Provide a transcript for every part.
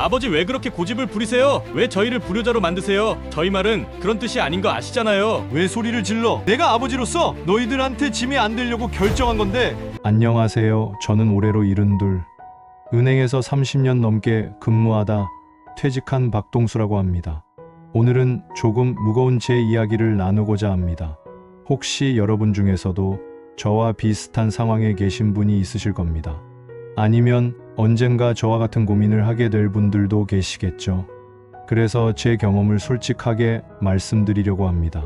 아버지 왜 그렇게 고집을 부리세요? 왜 저희를 불효자로 만드세요? 저희 말은 그런 뜻이 아닌 거 아시잖아요. 왜 소리를 질러? 내가 아버지로서 너희들한테 짐이 안 되려고 결정한 건데. 안녕하세요. 저는 올해로 72. 은행에서 30년 넘게 근무하다 퇴직한 박동수라고 합니다. 오늘은 조금 무거운 제 이야기를 나누고자 합니다. 혹시 여러분 중에서도 저와 비슷한 상황에 계신 분이 있으실 겁니다. 아니면 언젠가 저와 같은 고민을 하게 될 분들도 계시겠죠. 그래서 제 경험을 솔직하게 말씀드리려고 합니다.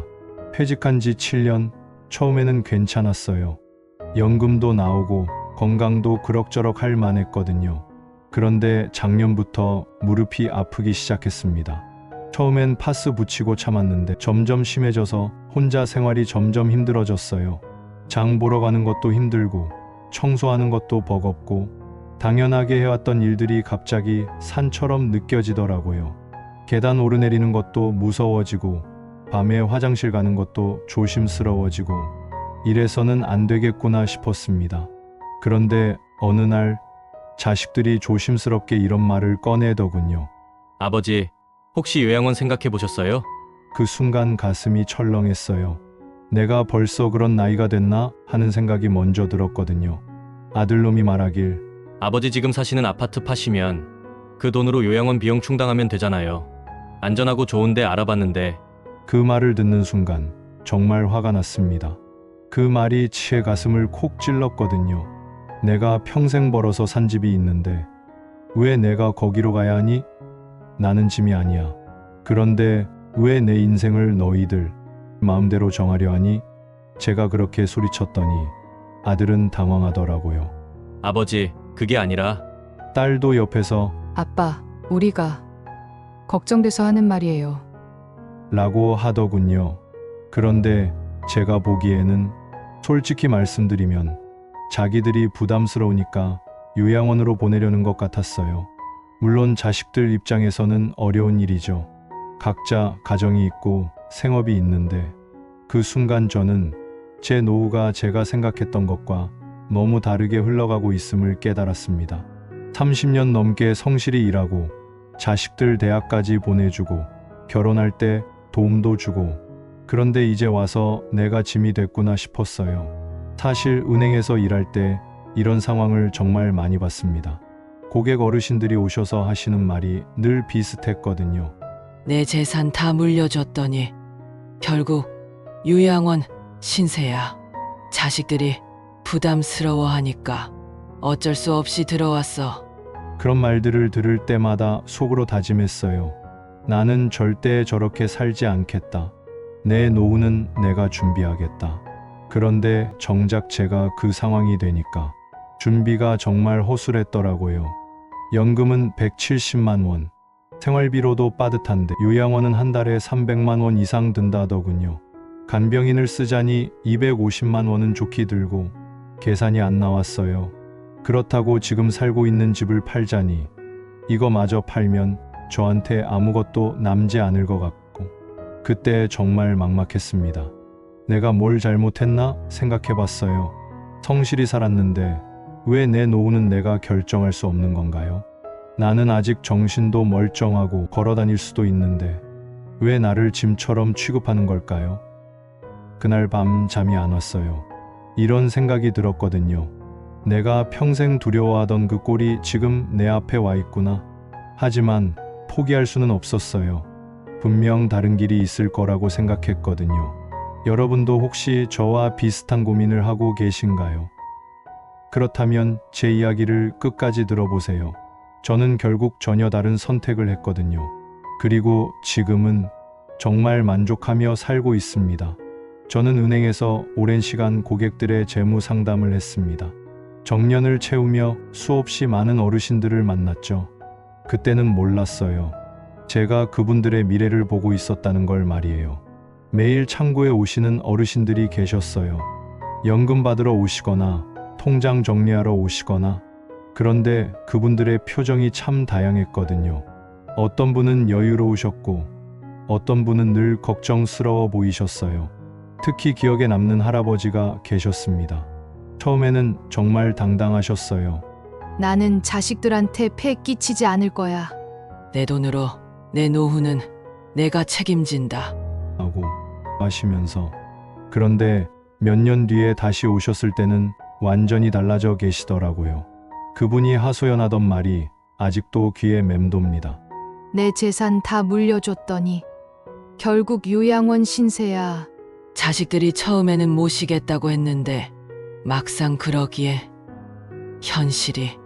퇴직한 지 7년, 처음에는 괜찮았어요. 연금도 나오고 건강도 그럭저럭 할 만했거든요. 그런데 작년부터 무릎이 아프기 시작했습니다. 처음엔 파스 붙이고 참았는데 점점 심해져서 혼자 생활이 점점 힘들어졌어요. 장 보러 가는 것도 힘들고 청소하는 것도 버겁고 당연하게 해왔던 일들이 갑자기 산처럼 느껴지더라고요. 계단 오르내리는 것도 무서워지고 밤에 화장실 가는 것도 조심스러워지고 이래서는 안 되겠구나 싶었습니다. 그런데 어느 날 자식들이 조심스럽게 이런 말을 꺼내더군요. 아버지, 혹시 요양원 생각해 보셨어요? 그 순간 가슴이 철렁했어요. 내가 벌써 그런 나이가 됐나 하는 생각이 먼저 들었거든요. 아들놈이 말하길, 아버지 지금 사시는 아파트 파시면 그 돈으로 요양원 비용 충당하면 되잖아요. 안전하고 좋은데 알아봤는데. 그 말을 듣는 순간 정말 화가 났습니다. 그 말이 제 가슴을 콕 찔렀거든요. 내가 평생 벌어서 산 집이 있는데 왜 내가 거기로 가야 하니? 나는 짐이 아니야. 그런데 왜 내 인생을 너희들 마음대로 정하려 하니? 제가 그렇게 소리쳤더니 아들은 당황하더라고요. 아버지, 그게 아니라. 딸도 옆에서 아빠, 우리가 걱정돼서 하는 말이에요. 라고 하더군요. 그런데 제가 보기에는 솔직히 말씀드리면 자기들이 부담스러우니까 요양원으로 보내려는 것 같았어요. 물론 자식들 입장에서는 어려운 일이죠. 각자 가정이 있고 생업이 있는데 그 순간 저는 제 노후가 제가 생각했던 것과 너무 다르게 흘러가고 있음을 깨달았습니다. 30년 넘게 성실히 일하고 자식들 대학까지 보내주고 결혼할 때 도움도 주고 그런데 이제 와서 내가 짐이 됐구나 싶었어요. 사실 은행에서 일할 때 이런 상황을 정말 많이 봤습니다. 고객 어르신들이 오셔서 하시는 말이 늘 비슷했거든요. 내 재산 다 물려줬더니 결국 요양원 신세야. 자식들이 부담스러워하니까 어쩔 수 없이 들어왔어. 그런 말들을 들을 때마다 속으로 다짐했어요. 나는 절대 저렇게 살지 않겠다. 내 노후는 내가 준비하겠다. 그런데 정작 제가 그 상황이 되니까 준비가 정말 허술했더라고요. 연금은 170만 원, 생활비로도 빠듯한데 요양원은 한 달에 300만 원 이상 든다더군요. 간병인을 쓰자니 250만 원은 좋게 들고 계산이 안 나왔어요. 그렇다고 지금 살고 있는 집을 팔자니 이거마저 팔면 저한테 아무것도 남지 않을 것 같고 그때 정말 막막했습니다. 내가 뭘 잘못했나 생각해봤어요. 성실히 살았는데 왜 내 노후는 내가 결정할 수 없는 건가요? 나는 아직 정신도 멀쩡하고 걸어다닐 수도 있는데 왜 나를 짐처럼 취급하는 걸까요? 그날 밤 잠이 안 왔어요. 이런 생각이 들었거든요. 내가 평생 두려워하던 그 꼴이 지금 내 앞에 와 있구나. 하지만 포기할 수는 없었어요. 분명 다른 길이 있을 거라고 생각했거든요. 여러분도 혹시 저와 비슷한 고민을 하고 계신가요? 그렇다면 제 이야기를 끝까지 들어보세요. 저는 결국 전혀 다른 선택을 했거든요. 그리고 지금은 정말 만족하며 살고 있습니다. 저는 은행에서 오랜 시간 고객들의 재무 상담을 했습니다. 정년을 채우며 수없이 많은 어르신들을 만났죠. 그때는 몰랐어요. 제가 그분들의 미래를 보고 있었다는 걸 말이에요. 매일 창구에 오시는 어르신들이 계셨어요. 연금 받으러 오시거나 통장 정리하러 오시거나. 그런데 그분들의 표정이 참 다양했거든요. 어떤 분은 여유로우셨고 어떤 분은 늘 걱정스러워 보이셨어요. 특히 기억에 남는 할아버지가 계셨습니다. 처음에는 정말 당당하셨어요. 나는 자식들한테 폐 끼치지 않을 거야. 내 돈으로 내 노후는 내가 책임진다. 하고 하시면서 그런데 몇 년 뒤에 다시 오셨을 때는 완전히 달라져 계시더라고요. 그분이 하소연하던 말이 아직도 귀에 맴돕니다. 내 재산 다 물려줬더니 결국 요양원 신세야. 자식들이 처음에는 모시겠다고 했는데 막상 그러기에 현실이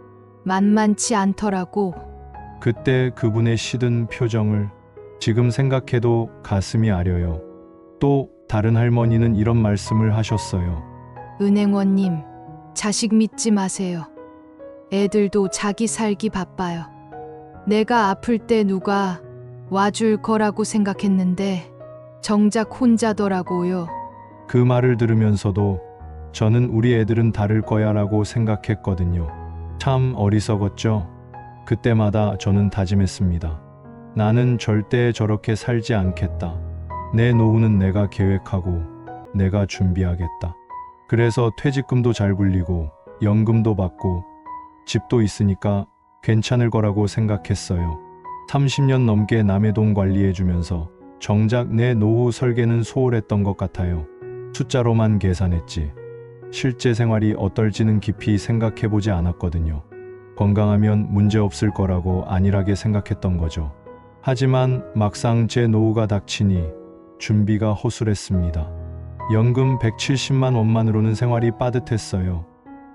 만만치 않더라고. 그때 그분의 시든 표정을 지금 생각해도 가슴이 아려요. 또 다른 할머니는 이런 말씀을 하셨어요. 은행원님, 자식 믿지 마세요. 애들도 자기 살기 바빠요. 내가 아플 때 누가 와줄 거라고 생각했는데 정작 혼자더라고요. 그 말을 들으면서도 저는 우리 애들은 다를 거야라고 생각했거든요. 참 어리석었죠. 그때마다 저는 다짐했습니다. 나는 절대 저렇게 살지 않겠다. 내 노후는 내가 계획하고 내가 준비하겠다. 그래서 퇴직금도 잘 굴리고 연금도 받고 집도 있으니까 괜찮을 거라고 생각했어요. 30년 넘게 남의 돈 관리해주면서 정작 내 노후 설계는 소홀했던 것 같아요. 숫자로만 계산했지. 실제 생활이 어떨지는 깊이 생각해보지 않았거든요. 건강하면 문제없을 거라고 안일하게 생각했던 거죠. 하지만 막상 제 노후가 닥치니 준비가 허술했습니다. 연금 170만 원만으로는 생활이 빠듯했어요.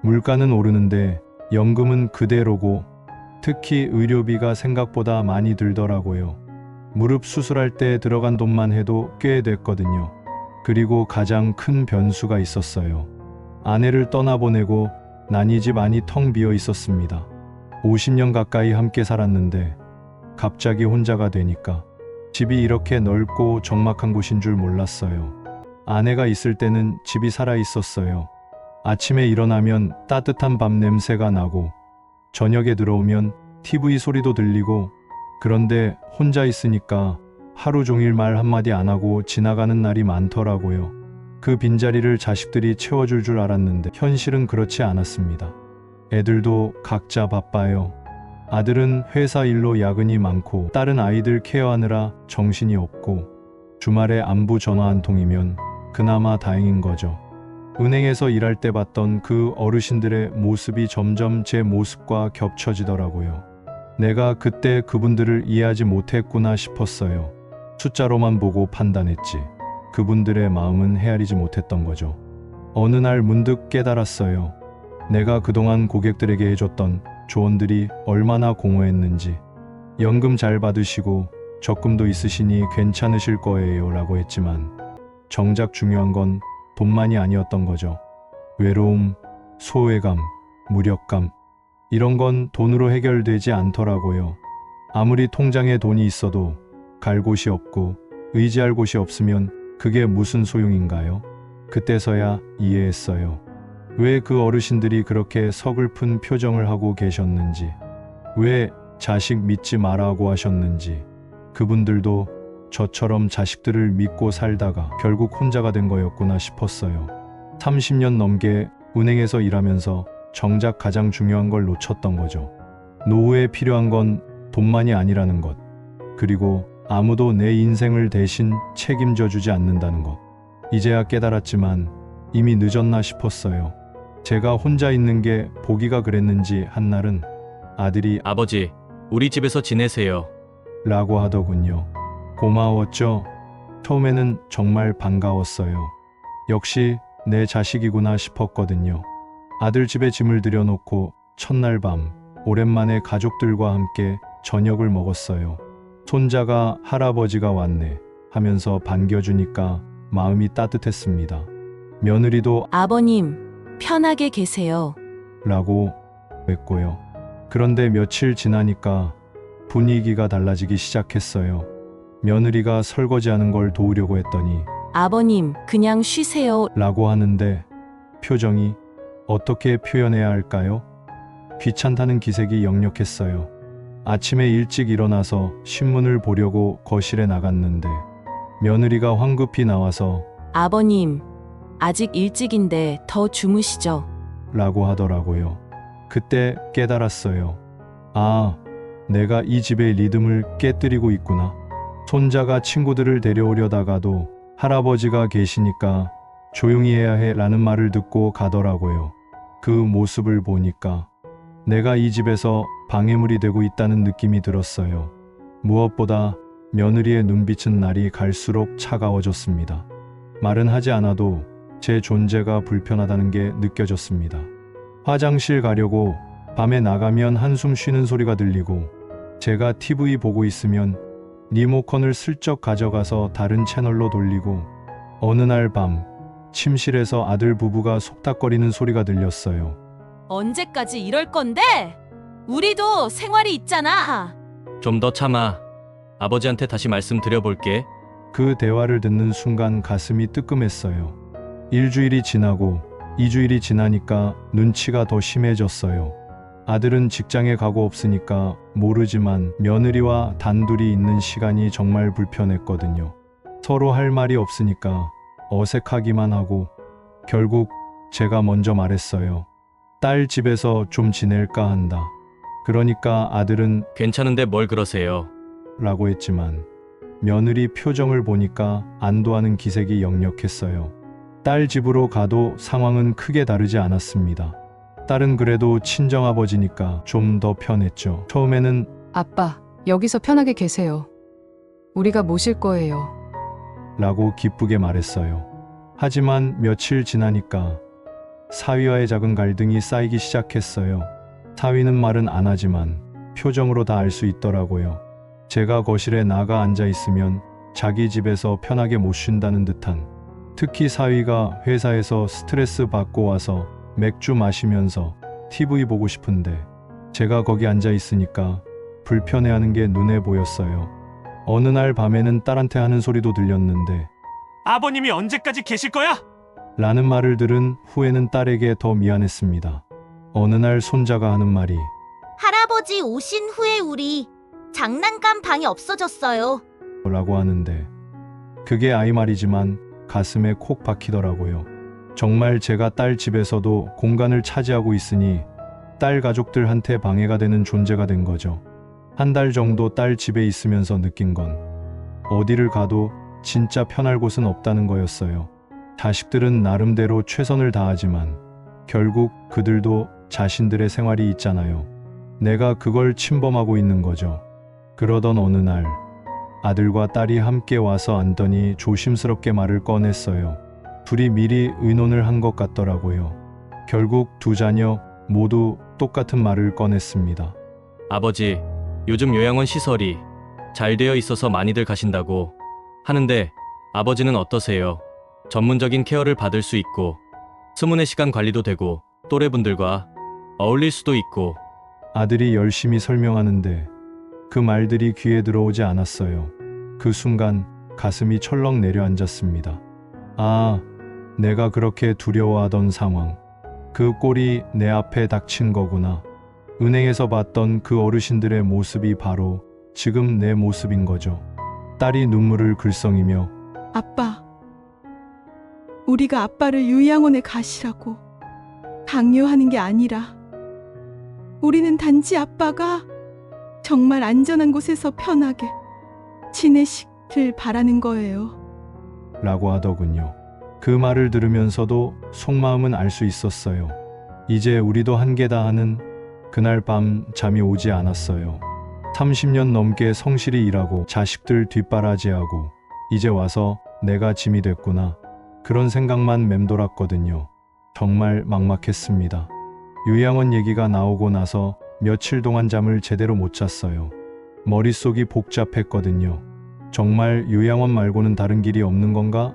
물가는 오르는데 연금은 그대로고 특히 의료비가 생각보다 많이 들더라고요. 무릎 수술할 때 들어간 돈만 해도 꽤 됐거든요. 그리고 가장 큰 변수가 있었어요. 아내를 떠나보내고 난이 집 안이 텅 비어 있었습니다. 50년 가까이 함께 살았는데 갑자기 혼자가 되니까 집이 이렇게 넓고 적막한 곳인 줄 몰랐어요. 아내가 있을 때는 집이 살아 있었어요. 아침에 일어나면 따뜻한 밥 냄새가 나고 저녁에 들어오면 TV 소리도 들리고 그런데 혼자 있으니까 하루 종일 말 한마디 안 하고 지나가는 날이 많더라고요. 그 빈자리를 자식들이 채워줄 줄 알았는데 현실은 그렇지 않았습니다. 애들도 각자 바빠요. 아들은 회사 일로 야근이 많고 딸은 아이들 케어하느라 정신이 없고 주말에 안부 전화 한 통이면 그나마 다행인 거죠. 은행에서 일할 때 봤던 그 어르신들의 모습이 점점 제 모습과 겹쳐지더라고요. 내가 그때 그분들을 이해하지 못했구나 싶었어요. 숫자로만 보고 판단했지. 그분들의 마음은 헤아리지 못했던 거죠. 어느 날 문득 깨달았어요. 내가 그동안 고객들에게 해줬던 조언들이 얼마나 공허했는지. 연금 잘 받으시고 적금도 있으시니 괜찮으실 거예요 라고 했지만 정작 중요한 건 돈만이 아니었던 거죠. 외로움, 소외감, 무력감 이런 건 돈으로 해결되지 않더라고요. 아무리 통장에 돈이 있어도 갈 곳이 없고 의지할 곳이 없으면 그게 무슨 소용인가요? 그때서야 이해했어요. 왜 그 어르신들이 그렇게 서글픈 표정을 하고 계셨는지, 왜 자식 믿지 말라고 하셨는지, 그분들도 저처럼 자식들을 믿고 살다가 결국 혼자가 된 거였구나 싶었어요. 30년 넘게 은행에서 일하면서 정작 가장 중요한 걸 놓쳤던 거죠. 노후에 필요한 건 돈만이 아니라는 것, 그리고 아무도 내 인생을 대신 책임져 주지 않는다는 것. 이제야 깨달았지만 이미 늦었나 싶었어요. 제가 혼자 있는 게 보기가 그랬는지 한날은 아들이 아버지, 우리 집에서 지내세요. 라고 하더군요. 고마웠죠. 처음에는 정말 반가웠어요. 역시 내 자식이구나 싶었거든요. 아들 집에 짐을 들여놓고 첫날 밤 오랜만에 가족들과 함께 저녁을 먹었어요. 손자가 할아버지가 왔네 하면서 반겨주니까 마음이 따뜻했습니다. 며느리도 아버님, 편하게 계세요. 라고 했고요. 그런데 며칠 지나니까 분위기가 달라지기 시작했어요. 며느리가 설거지하는 걸 도우려고 했더니 아버님, 그냥 쉬세요. 라고 하는데 표정이 어떻게 표현해야 할까요? 귀찮다는 기색이 역력했어요. 아침에 일찍 일어나서 신문을 보려고 거실에 나갔는데 며느리가 황급히 나와서 아버님, 아직 일찍인데 더 주무시죠. 라고 하더라고요. 그때 깨달았어요. 아, 내가 이 집의 리듬을 깨뜨리고 있구나. 손자가 친구들을 데려오려다가도 할아버지가 계시니까 조용히 해야 해 라는 말을 듣고 가더라고요. 그 모습을 보니까 내가 이 집에서 방해물이 되고 있다는 느낌이 들었어요. 무엇보다 며느리의 눈빛은 날이 갈수록 차가워졌습니다. 말은 하지 않아도 제 존재가 불편하다는 게 느껴졌습니다. 화장실 가려고 밤에 나가면 한숨 쉬는 소리가 들리고 제가 TV 보고 있으면 리모컨을 슬쩍 가져가서 다른 채널로 돌리고 어느 날 밤 침실에서 아들 부부가 속닥거리는 소리가 들렸어요. 언제까지 이럴 건데? 우리도 생활이 있잖아. 좀 더 참아. 아버지한테 다시 말씀드려볼게. 그 대화를 듣는 순간 가슴이 뜨끔했어요. 일주일이 지나고 2주일이 지나니까 눈치가 더 심해졌어요. 아들은 직장에 가고 없으니까 모르지만 며느리와 단둘이 있는 시간이 정말 불편했거든요. 서로 할 말이 없으니까 어색하기만 하고 결국 제가 먼저 말했어요. 딸 집에서 좀 지낼까 한다. 그러니까 아들은 괜찮은데 뭘 그러세요? 라고 했지만 며느리 표정을 보니까 안도하는 기색이 역력했어요. 딸 집으로 가도 상황은 크게 다르지 않았습니다. 딸은 그래도 친정아버지니까 좀 더 편했죠. 처음에는 아빠, 여기서 편하게 계세요. 우리가 모실 거예요. 라고 기쁘게 말했어요. 하지만 며칠 지나니까 사위와의 작은 갈등이 쌓이기 시작했어요. 사위는 말은 안 하지만 표정으로 다 알 수 있더라고요. 제가 거실에 나가 앉아 있으면 자기 집에서 편하게 못 쉰다는 듯한, 특히 사위가 회사에서 스트레스 받고 와서 맥주 마시면서 TV 보고 싶은데 제가 거기 앉아 있으니까 불편해하는 게 눈에 보였어요. 어느 날 밤에는 딸한테 하는 소리도 들렸는데 아버님이 언제까지 계실 거야? 라는 말을 들은 후에는 딸에게 더 미안했습니다. 어느 날 손자가 하는 말이 할아버지 오신 후에 우리 장난감 방이 없어졌어요. 라고 하는데 그게 아이 말이지만 가슴에 콕 박히더라고요. 정말 제가 딸 집에서도 공간을 차지하고 있으니 딸 가족들한테 방해가 되는 존재가 된 거죠. 한 달 정도 딸 집에 있으면서 느낀 건 어디를 가도 진짜 편할 곳은 없다는 거였어요. 자식들은 나름대로 최선을 다하지만 결국 그들도 자신들의 생활이 있잖아요. 내가 그걸 침범하고 있는 거죠. 그러던 어느 날 아들과 딸이 함께 와서 앉더니 조심스럽게 말을 꺼냈어요. 둘이 미리 의논을 한 것 같더라고요. 결국 두 자녀 모두 똑같은 말을 꺼냈습니다. 아버지, 요즘 요양원 시설이 잘 되어 있어서 많이들 가신다고 하는데 아버지는 어떠세요? 전문적인 케어를 받을 수 있고 수문의 시간 관리도 되고 또래분들과 어울릴 수도 있고. 아들이 열심히 설명하는데 그 말들이 귀에 들어오지 않았어요. 그 순간 가슴이 철렁 내려앉았습니다. 아, 내가 그렇게 두려워하던 상황. 그 꼴이 내 앞에 닥친 거구나. 은행에서 봤던 그 어르신들의 모습이 바로 지금 내 모습인 거죠. 딸이 눈물을 글썽이며 아빠, 우리가 아빠를 요양원에 가시라고 강요하는 게 아니라 우리는 단지 아빠가 정말 안전한 곳에서 편하게 지내시길 바라는 거예요. 라고 하더군요. 그 말을 들으면서도 속마음은 알 수 있었어요. 이제 우리도 한계다 하는 그날 밤 잠이 오지 않았어요. 30년 넘게 성실히 일하고 자식들 뒷바라지하고 이제 와서 내가 짐이 됐구나. 그런 생각만 맴돌았거든요. 정말 막막했습니다. 요양원 얘기가 나오고 나서 며칠 동안 잠을 제대로 못 잤어요. 머릿속이 복잡했거든요. 정말 요양원 말고는 다른 길이 없는 건가?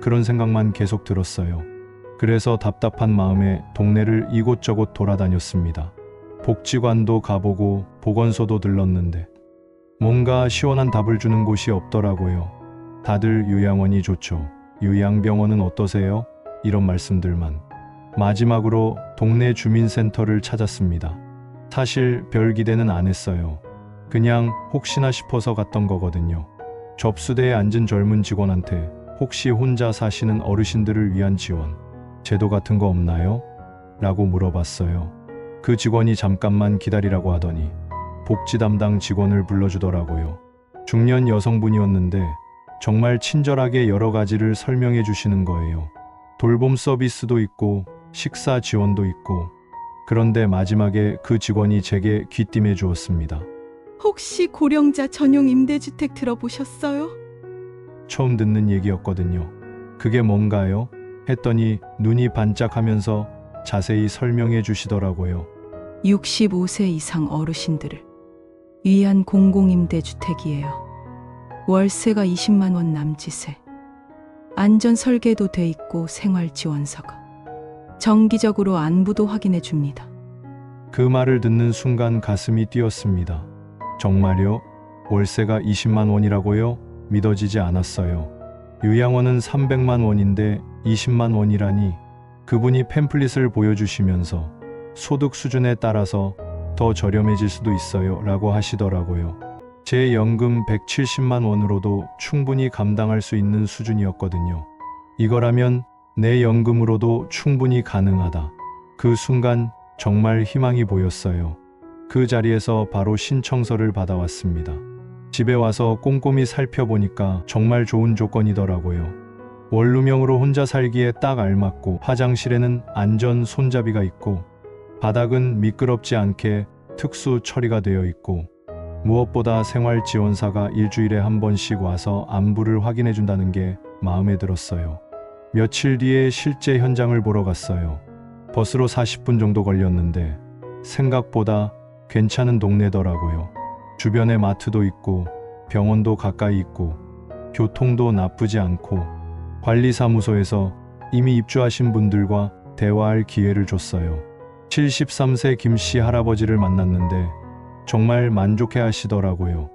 그런 생각만 계속 들었어요. 그래서 답답한 마음에 동네를 이곳저곳 돌아다녔습니다. 복지관도 가보고 보건소도 들렀는데 뭔가 시원한 답을 주는 곳이 없더라고요. 다들 요양원이 좋죠. 요양병원은 어떠세요? 이런 말씀들만. 마지막으로 동네 주민센터를 찾았습니다. 사실 별 기대는 안 했어요. 그냥 혹시나 싶어서 갔던 거거든요. 접수대에 앉은 젊은 직원한테 혹시 혼자 사시는 어르신들을 위한 지원, 제도 같은 거 없나요? 라고 물어봤어요. 그 직원이 잠깐만 기다리라고 하더니 복지 담당 직원을 불러주더라고요. 중년 여성분이었는데 정말 친절하게 여러 가지를 설명해 주시는 거예요. 돌봄 서비스도 있고 식사 지원도 있고. 그런데 마지막에 그 직원이 제게 귀띔해 주었습니다. 혹시 고령자 전용 임대주택 들어보셨어요? 처음 듣는 얘기였거든요. 그게 뭔가요? 했더니 눈이 반짝하면서 자세히 설명해 주시더라고요. 65세 이상 어르신들을 위한 공공임대주택이에요. 월세가 20만 원 남짓에 안전 설계도 돼 있고 생활지원서가 정기적으로 안부도 확인해 줍니다. 그 말을 듣는 순간 가슴이 뛰었습니다. 정말요? 월세가 20만 원이라고요? 믿어지지 않았어요. 요양원은 300만 원인데 20만 원이라니. 그분이 팸플릿을 보여주시면서 소득 수준에 따라서 더 저렴해질 수도 있어요 라고 하시더라고요. 제 연금 170만 원으로도 충분히 감당할 수 있는 수준이었거든요. 이거라면 내 연금으로도 충분히 가능하다. 그 순간 정말 희망이 보였어요. 그 자리에서 바로 신청서를 받아왔습니다. 집에 와서 꼼꼼히 살펴보니까 정말 좋은 조건이더라고요. 원룸형으로 혼자 살기에 딱 알맞고 화장실에는 안전 손잡이가 있고 바닥은 미끄럽지 않게 특수 처리가 되어 있고 무엇보다 생활지원사가 일주일에 한 번씩 와서 안부를 확인해 준다는 게 마음에 들었어요. 며칠 뒤에 실제 현장을 보러 갔어요. 버스로 40분 정도 걸렸는데 생각보다 괜찮은 동네더라고요. 주변에 마트도 있고 병원도 가까이 있고 교통도 나쁘지 않고 관리사무소에서 이미 입주하신 분들과 대화할 기회를 줬어요. 73세 김씨 할아버지를 만났는데 정말 만족해 하시더라고요.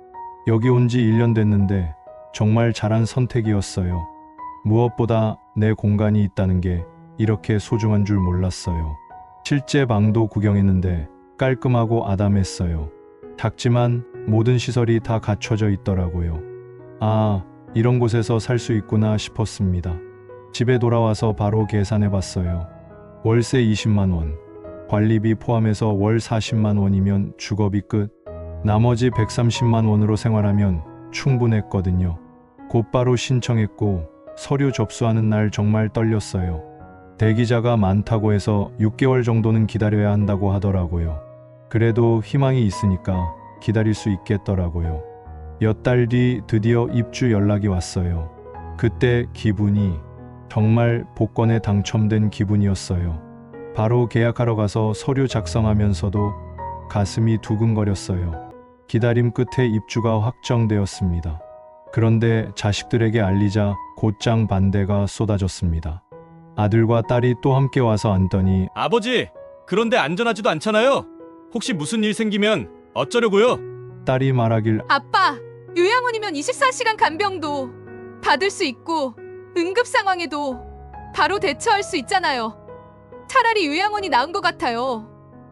여기 온 지 1년 됐는데 정말 잘한 선택이었어요. 무엇보다 내 공간이 있다는 게 이렇게 소중한 줄 몰랐어요. 실제 방도 구경했는데 깔끔하고 아담했어요. 작지만 모든 시설이 다 갖춰져 있더라고요. 아, 이런 곳에서 살 수 있구나 싶었습니다. 집에 돌아와서 바로 계산해 봤어요. 월세 20만 원, 관리비 포함해서 월 40만 원이면 주거비 끝. 나머지 130만 원으로 생활하면 충분했거든요. 곧바로 신청했고 서류 접수하는 날 정말 떨렸어요. 대기자가 많다고 해서 6개월 정도는 기다려야 한다고 하더라고요. 그래도 희망이 있으니까 기다릴 수 있겠더라고요. 몇 달 뒤 드디어 입주 연락이 왔어요. 그때 기분이 정말 복권에 당첨된 기분이었어요. 바로 계약하러 가서 서류 작성하면서도 가슴이 두근거렸어요. 기다림 끝에 입주가 확정되었습니다. 그런데 자식들에게 알리자 곧장 반대가 쏟아졌습니다. 아들과 딸이 또 함께 와서 앉더니 아버지, 그런데 안전하지도 않잖아요. 혹시 무슨 일 생기면 어쩌려고요? 딸이 말하길 아빠, 요양원이면 24시간 간병도 받을 수 있고 응급 상황에도 바로 대처할 수 있잖아요. 차라리 요양원이 나은 것 같아요.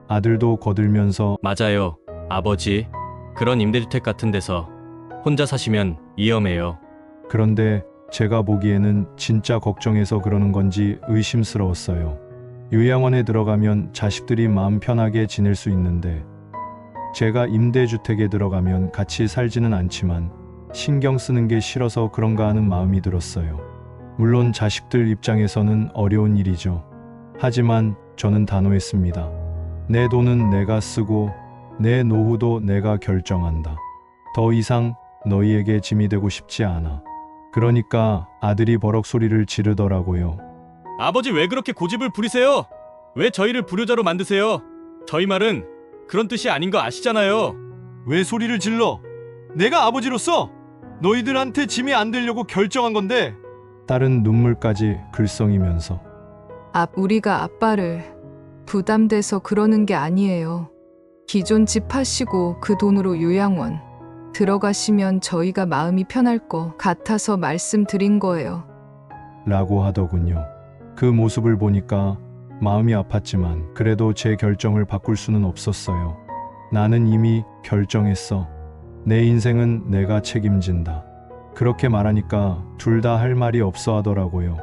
아들도 거들면서 맞아요, 아버지. 그런 임대주택 같은 데서 혼자 사시면 위험해요. 그런데 제가 보기에는 진짜 걱정해서 그러는 건지 의심스러웠어요. 요양원에 들어가면 자식들이 마음 편하게 지낼 수 있는데 제가 임대주택에 들어가면 같이 살지는 않지만 신경 쓰는 게 싫어서 그런가 하는 마음이 들었어요. 물론 자식들 입장에서는 어려운 일이죠. 하지만 저는 단호했습니다. 내 돈은 내가 쓰고 내 노후도 내가 결정한다. 더 이상 너희에게 짐이 되고 싶지 않아. 그러니까 아들이 버럭 소리를 지르더라고요. 아버지, 왜 그렇게 고집을 부리세요? 왜 저희를 불효자로 만드세요? 저희 말은 그런 뜻이 아닌 거 아시잖아요. 왜 소리를 질러? 내가 아버지로서 너희들한테 짐이 안 되려고 결정한 건데. 딸은 눈물까지 글썽이면서 우리가 아빠를 부담돼서 그러는 게 아니에요. 기존 집 파시고 그 돈으로 요양원 들어가시면 저희가 마음이 편할 것 같아서 말씀드린 거예요. 라고 하더군요. 그 모습을 보니까 마음이 아팠지만 그래도 제 결정을 바꿀 수는 없었어요. 나는 이미 결정했어. 내 인생은 내가 책임진다. 그렇게 말하니까 둘 다 할 말이 없어 하더라고요.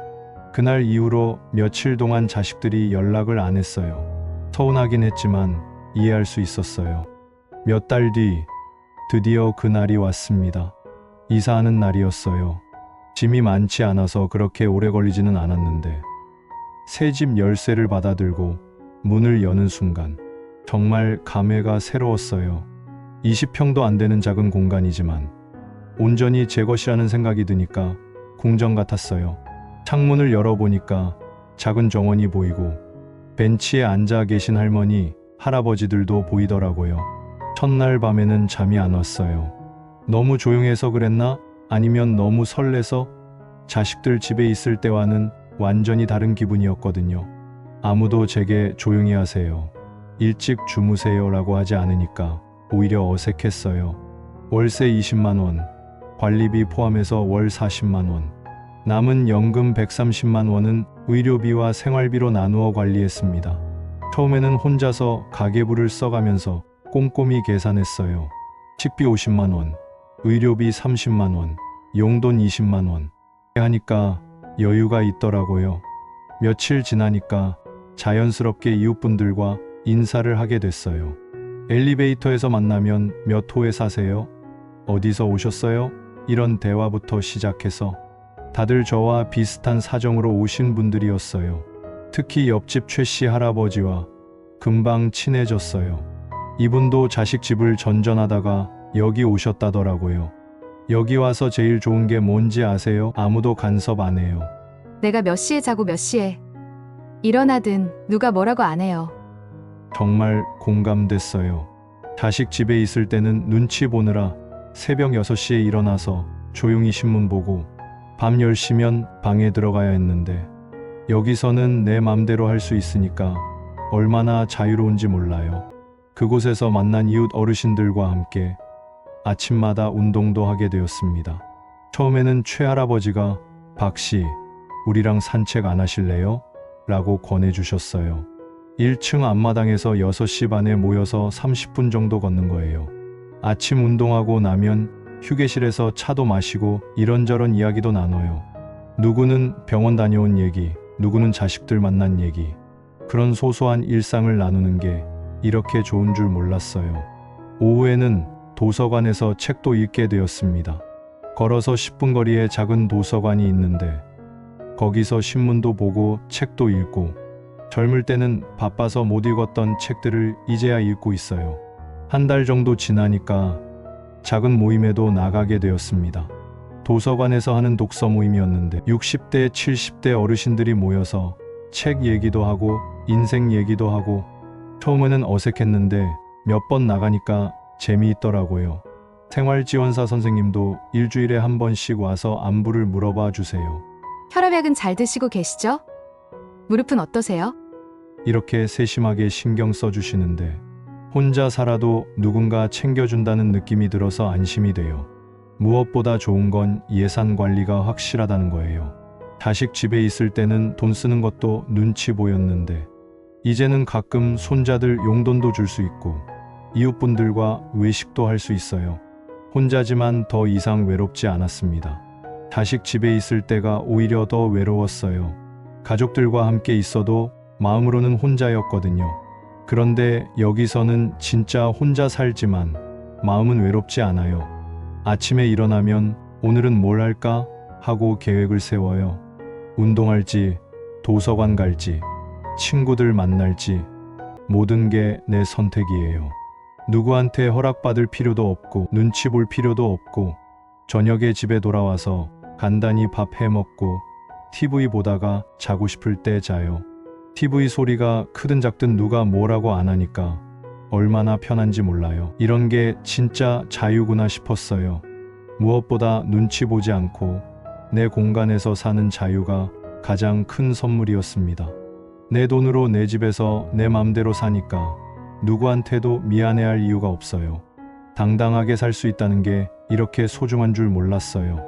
그날 이후로 며칠 동안 자식들이 연락을 안 했어요. 서운하긴 했지만 이해할 수 있었어요. 몇 달 뒤 드디어 그날이 왔습니다. 이사하는 날이었어요. 짐이 많지 않아서 그렇게 오래 걸리지는 않았는데 새 집 열쇠를 받아들고 문을 여는 순간 정말 감회가 새로웠어요. 20평도 안 되는 작은 공간이지만 온전히 제 것이라는 생각이 드니까 궁전 같았어요. 창문을 열어보니까 작은 정원이 보이고 벤치에 앉아 계신 할머니, 할아버지들도 보이더라고요. 첫날 밤에는 잠이 안 왔어요. 너무 조용해서 그랬나? 아니면 너무 설레서? 자식들 집에 있을 때와는 완전히 다른 기분이었거든요. 아무도 제게 조용히 하세요, 일찍 주무세요 라고 하지 않으니까 오히려 어색했어요. 월세 20만 원, 관리비 포함해서 월 40만 원, 남은 연금 130만 원은 의료비와 생활비로 나누어 관리했습니다. 처음에는 혼자서 가계부를 써가면서 꼼꼼히 계산했어요. 식비 50만 원, 의료비 30만 원, 용돈 20만 원 하니까 여유가 있더라고요. 며칠 지나니까 자연스럽게 이웃분들과 인사를 하게 됐어요. 엘리베이터에서 만나면 몇 호에 사세요? 어디서 오셨어요? 이런 대화부터 시작해서 다들 저와 비슷한 사정으로 오신 분들이었어요. 특히 옆집 최씨 할아버지와 금방 친해졌어요. 이분도 자식 집을 전전하다가 여기 오셨다더라고요. 여기 와서 제일 좋은 게 뭔지 아세요? 아무도 간섭 안 해요. 내가 몇 시에 자고 몇 시에 일어나든 누가 뭐라고 안 해요. 정말 공감됐어요. 자식 집에 있을 때는 눈치 보느라 새벽 6시에 일어나서 조용히 신문 보고 밤 10시면 방에 들어가야 했는데 여기서는 내 맘대로 할 수 있으니까 얼마나 자유로운지 몰라요. 그곳에서 만난 이웃 어르신들과 함께 아침마다 운동도 하게 되었습니다. 처음에는 최할아버지가 박씨, 우리랑 산책 안 하실래요? 라고 권해주셨어요. 1층 앞마당에서 6시 반에 모여서 30분 정도 걷는 거예요. 아침 운동하고 나면 휴게실에서 차도 마시고 이런저런 이야기도 나눠요. 누구는 병원 다녀온 얘기, 누구는 자식들 만난 얘기. 그런 소소한 일상을 나누는 게 이렇게 좋은 줄 몰랐어요. 오후에는 도서관에서 책도 읽게 되었습니다. 걸어서 10분 거리에 작은 도서관이 있는데 거기서 신문도 보고 책도 읽고 젊을 때는 바빠서 못 읽었던 책들을 이제야 읽고 있어요. 한 달 정도 지나니까 작은 모임에도 나가게 되었습니다. 도서관에서 하는 독서 모임이었는데 60대, 70대 어르신들이 모여서 책 얘기도 하고 인생 얘기도 하고 처음에는 어색했는데 몇 번 나가니까 재미있더라고요. 생활지원사 선생님도 일주일에 한 번씩 와서 안부를 물어봐 주세요. 혈압약은 잘 드시고 계시죠? 무릎은 어떠세요? 이렇게 세심하게 신경 써주시는데 혼자 살아도 누군가 챙겨준다는 느낌이 들어서 안심이 돼요. 무엇보다 좋은 건 예산 관리가 확실하다는 거예요. 자식 집에 있을 때는 돈 쓰는 것도 눈치 보였는데 이제는 가끔 손자들 용돈도 줄 수 있고 이웃분들과 외식도 할 수 있어요. 혼자지만 더 이상 외롭지 않았습니다. 자식 집에 있을 때가 오히려 더 외로웠어요. 가족들과 함께 있어도 마음으로는 혼자였거든요. 그런데 여기서는 진짜 혼자 살지만 마음은 외롭지 않아요. 아침에 일어나면 오늘은 뭘 할까 하고 계획을 세워요. 운동할지, 도서관 갈지, 친구들 만날지 모든 게 내 선택이에요. 누구한테 허락받을 필요도 없고 눈치 볼 필요도 없고 저녁에 집에 돌아와서 간단히 밥 해먹고 TV 보다가 자고 싶을 때 자요. TV 소리가 크든 작든 누가 뭐라고 안 하니까 얼마나 편한지 몰라요. 이런 게 진짜 자유구나 싶었어요. 무엇보다 눈치 보지 않고 내 공간에서 사는 자유가 가장 큰 선물이었습니다. 내 돈으로 내 집에서 내 맘대로 사니까 누구한테도 미안해할 이유가 없어요. 당당하게 살 수 있다는 게 이렇게 소중한 줄 몰랐어요.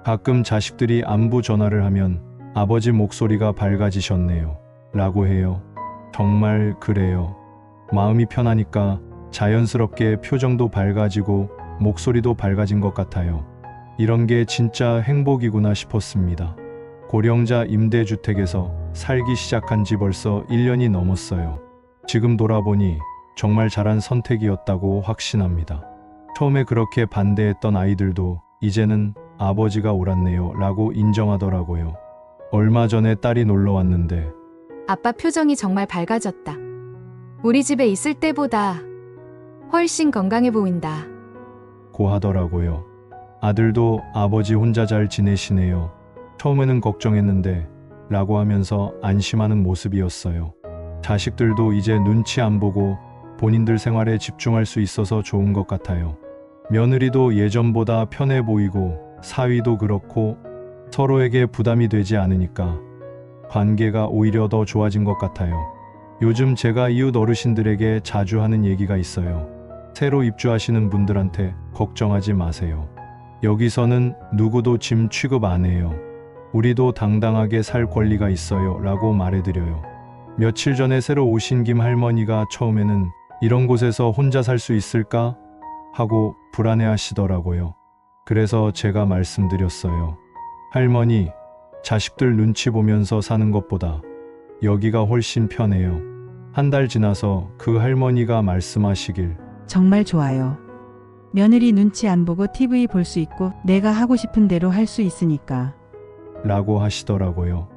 가끔 자식들이 안부 전화를 하면 아버지 목소리가 밝아지셨네요 라고 해요. 정말 그래요. 마음이 편하니까 자연스럽게 표정도 밝아지고 목소리도 밝아진 것 같아요. 이런 게 진짜 행복이구나 싶었습니다. 고령자 임대주택에서 살기 시작한 지 벌써 1년이 넘었어요. 지금 돌아보니 정말 잘한 선택이었다고 확신합니다. 처음에 그렇게 반대했던 아이들도 이제는 아버지가 옳았네요 라고 인정하더라고요. 얼마 전에 딸이 놀러 왔는데 아빠 표정이 정말 밝아졌다. 우리 집에 있을 때보다 훨씬 건강해 보인다. 고 하더라고요. 아들도 아버지 혼자 잘 지내시네요. 처음에는 걱정했는데 라고 하면서 안심하는 모습이었어요. 자식들도 이제 눈치 안 보고 본인들 생활에 집중할 수 있어서 좋은 것 같아요. 며느리도 예전보다 편해 보이고 사위도 그렇고 서로에게 부담이 되지 않으니까 관계가 오히려 더 좋아진 것 같아요. 요즘 제가 이웃 어르신들에게 자주 하는 얘기가 있어요. 새로 입주하시는 분들한테 걱정하지 마세요. 여기서는 누구도 짐 취급 안 해요. 우리도 당당하게 살 권리가 있어요 라고 말해드려요. 며칠 전에 새로 오신 김 할머니가 처음에는 이런 곳에서 혼자 살 수 있을까 하고 불안해 하시더라고요. 그래서 제가 말씀드렸어요. 할머니, 자식들 눈치 보면서 사는 것보다 여기가 훨씬 편해요. 한 달 지나서 그 할머니가 말씀하시길 정말 좋아요. 며느리 눈치 안 보고 TV 볼 수 있고 내가 하고 싶은 대로 할 수 있으니까. 라고 하시더라고요.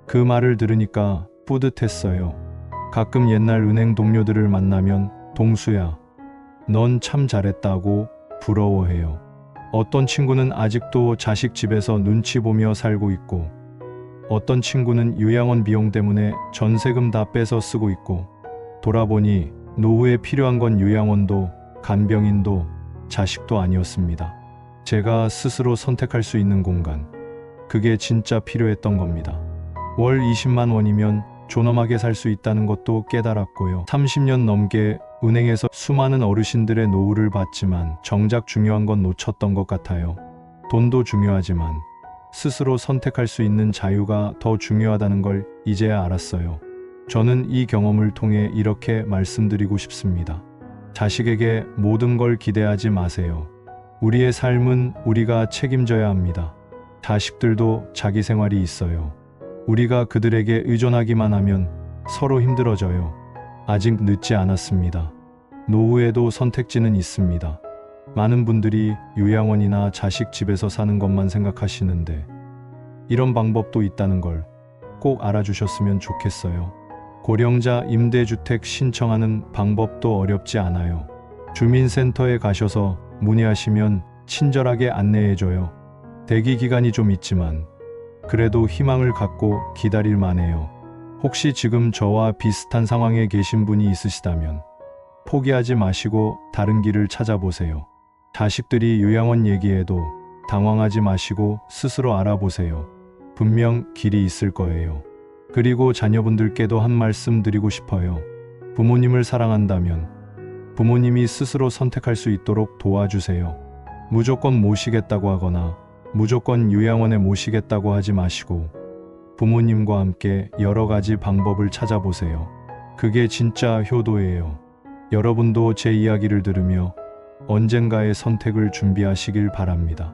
그 말을 들으니까 뿌듯했어요. 가끔 옛날 은행 동료들을 만나면 동수야, 넌 참 잘했다고 부러워해요. 어떤 친구는 아직도 자식 집에서 눈치 보며 살고 있고 어떤 친구는 요양원 비용 때문에 전세금 다 빼서 쓰고 있고 돌아보니 노후에 필요한 건 요양원도 간병인도 자식도 아니었습니다. 제가 스스로 선택할 수 있는 공간, 그게 진짜 필요했던 겁니다. 월 20만 원이면 존엄하게 살 수 있다는 것도 깨달았고요. 30년 넘게 은행에서 수많은 어르신들의 노후를 봤지만 정작 중요한 건 놓쳤던 것 같아요. 돈도 중요하지만 스스로 선택할 수 있는 자유가 더 중요하다는 걸 이제야 알았어요. 저는 이 경험을 통해 이렇게 말씀드리고 싶습니다. 자식에게 모든 걸 기대하지 마세요. 우리의 삶은 우리가 책임져야 합니다. 자식들도 자기 생활이 있어요. 우리가 그들에게 의존하기만 하면 서로 힘들어져요. 아직 늦지 않았습니다. 노후에도 선택지는 있습니다. 많은 분들이 요양원이나 자식 집에서 사는 것만 생각하시는데 이런 방법도 있다는 걸 꼭 알아주셨으면 좋겠어요. 고령자 임대주택 신청하는 방법도 어렵지 않아요. 주민센터에 가셔서 문의하시면 친절하게 안내해줘요. 대기 기간이 좀 있지만 그래도 희망을 갖고 기다릴 만해요. 혹시 지금 저와 비슷한 상황에 계신 분이 있으시다면 포기하지 마시고 다른 길을 찾아보세요. 자식들이 요양원 얘기해도 당황하지 마시고 스스로 알아보세요. 분명 길이 있을 거예요. 그리고 자녀분들께도 한 말씀 드리고 싶어요. 부모님을 사랑한다면 부모님이 스스로 선택할 수 있도록 도와주세요. 무조건 모시겠다고 하거나 무조건 요양원에 모시겠다고 하지 마시고 부모님과 함께 여러 가지 방법을 찾아보세요. 그게 진짜 효도예요. 여러분도 제 이야기를 들으며 언젠가의 선택을 준비하시길 바랍니다.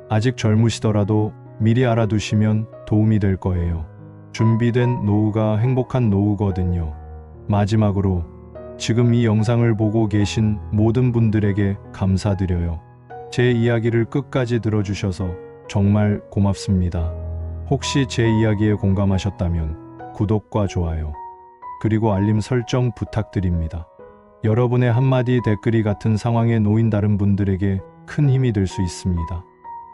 아직 젊으시더라도 미리 알아두시면 도움이 될 거예요. 준비된 노후가 행복한 노후거든요. 마지막으로 지금 이 영상을 보고 계신 모든 분들에게 감사드려요. 제 이야기를 끝까지 들어주셔서 정말 고맙습니다. 혹시 제 이야기에 공감하셨다면 구독과 좋아요, 그리고 알림 설정 부탁드립니다. 여러분의 한마디 댓글이 같은 상황에 놓인 다른 분들에게 큰 힘이 될 수 있습니다.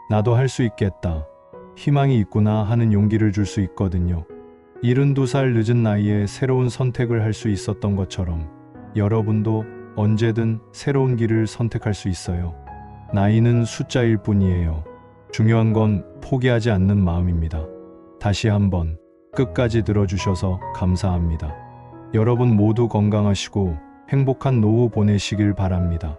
나도 할 수 있겠다, 희망이 있구나 하는 용기를 줄 수 있거든요. 72살 늦은 나이에 새로운 선택을 할 수 있었던 것처럼 여러분도 언제든 새로운 길을 선택할 수 있어요. 나이는 숫자일 뿐이에요. 중요한 건 포기하지 않는 마음입니다. 다시 한번 끝까지 들어주셔서 감사합니다. 여러분 모두 건강하시고 행복한 노후 보내시길 바랍니다.